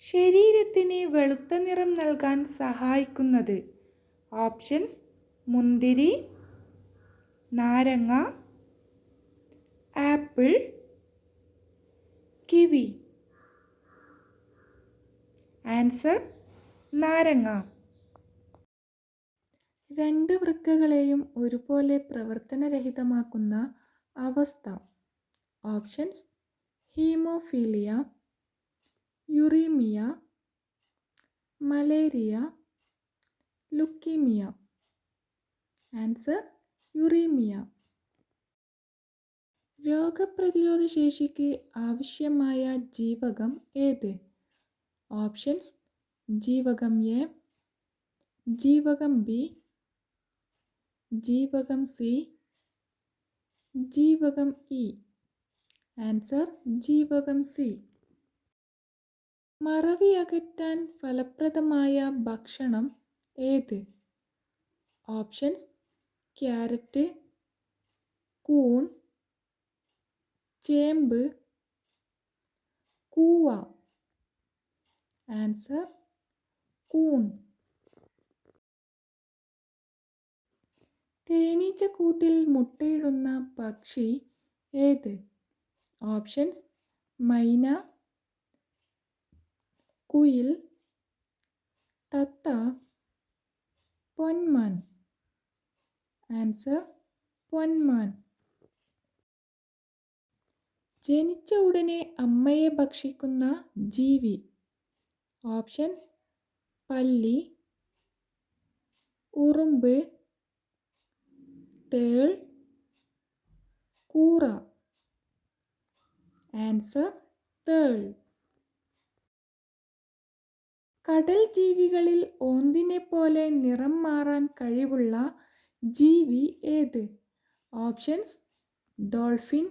ശരീരത്തിന് വെളുത്ത നിറം നൽകാൻ സഹായിക്കുന്നത്? ഓപ്ഷൻസ്: മുന്തിരി, നാരങ്ങ, ആപ്പിൾ, കിവി. ആൻസർ: നാരങ്ങ. രണ്ട് വൃക്കകളെയും ഒരുപോലെ പ്രവർത്തനരഹിതമാക്കുന്ന അവസ്ഥ. Options: haemophilia, uraemia, malaria, leukaemia. Answer: uraemia. രോഗപ്രതിരോധ ശേഷിക്ക് ആവശ്യമായ ജീവകം ഏത്? ഓപ്ഷൻസ്: ജീവകം എ, ജീവകം ബി, ജീവകം സി, ജീവകം ഇ. ആൻസർ: ജീവകം സി. മറവി അകറ്റാൻ ഫലപ്രദമായ ഭക്ഷണം ഏത്? ഓപ്ഷൻസ്: ക്യാരറ്റ്, കൂൺ, ചേമ്പ്, കൂവ. ആൻസർ: കൂൺ. തേനീച്ചക്കൂട്ടിൽ മുട്ടയിടുന്ന പക്ഷി ഏത്? ഓപ്ഷൻസ്: മൈന, കുയിൽ, തത്ത, പൊന്മാൻ. ആൻസർ: പൊന്മാൻ. ജനിച്ച ഉടനെ അമ്മയെ ഭക്ഷിക്കുന്ന ജീവി. ഓപ്ഷൻസ്: പല്ലി, ഉറുമ്പ്, തേൾ, കൂറ. ആൻസർ: തേൾ. കടൽ ജീവികളിൽ ഓന്തിനെ പോലെ നിറം മാറാൻ കഴിവുള്ള ജീവി ഏത്? ഓപ്ഷൻസ്: ഡോൾഫിൻ,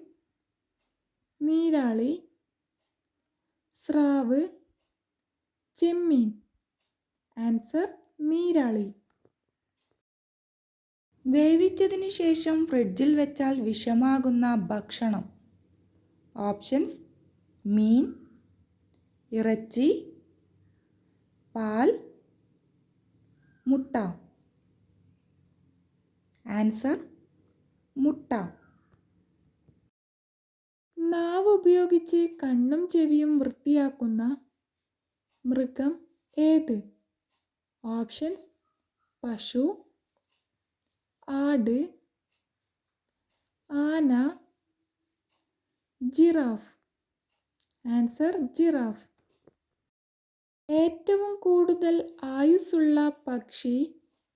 നീരാളി, സ്രാവ്, ചെമ്മീൻ. ആൻസർ: നീരാളി. വേവിച്ചതിനു ശേഷം ഫ്രിഡ്ജിൽ വെച്ചാൽ വിഷമാകുന്ന ഭക്ഷണം. ഓപ്ഷൻസ്: മീൻ, ഇറച്ചി, പാൽ, മുട്ട. ആൻസർ: മുട്ട. നാവ് ഉപയോഗിച്ച് കണ്ണും ചെവിയും വൃത്തിയാക്കുന്ന മൃഗം ഏത്? ഓപ്ഷൻസ്: പശു, ആട്, ആന, ജിറാഫ്. Answer: giraffe. ഏറ്റവും കൂടുതൽ ആയുസ്സുള്ള പക്ഷി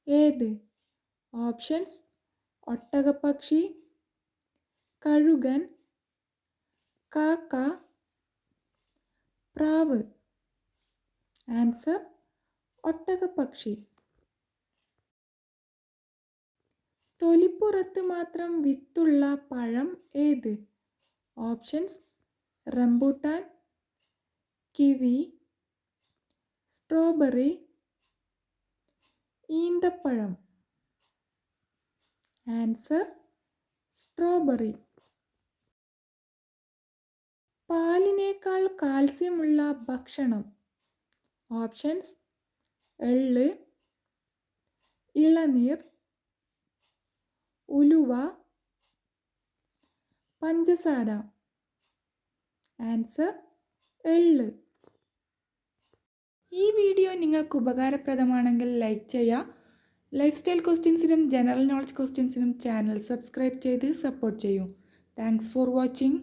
ഏത്? ഓപ്ഷൻസ്: ഒട്ടകപ്പക്ഷി, കഴുകൻ, കാക്ക, പ്രാവ്. ആൻസർ: ഒട്ടകപ്പക്ഷി. തൊലിപ്പുറത്ത് മാത്രം വിത്തുള്ള പഴം ഏത്? ഓപ്ഷൻസ്: റംബൂട്ടാൻ, കിവി, സ്ട്രോബെറി, ഈന്തപ്പഴം. Answer: strawberry. പാലിനേക്കാൾ കാൽസ്യമുള്ള ഭക്ഷണം. ഓപ്ഷൻസ്: എള്ള്, ഇളനീർ, ഉലുവ, പഞ്ചസാര. ആൻസർ: എള്ള്. ഈ വീഡിയോ നിങ്ങൾക്ക് ഉപകാരപ്രദമാണെങ്കിൽ ലൈക്ക് ചെയ്യുക. ലൈഫ് സ്റ്റൈൽ ക്വസ്റ്റ്യൻസിനും ജനറൽ നോളജ് ക്വസ്റ്റ്യൻസിനും ചാനൽ സബ്സ്ക്രൈബ് ചെയ്ത് സപ്പോർട്ട് ചെയ്യൂ. Thanks for watching.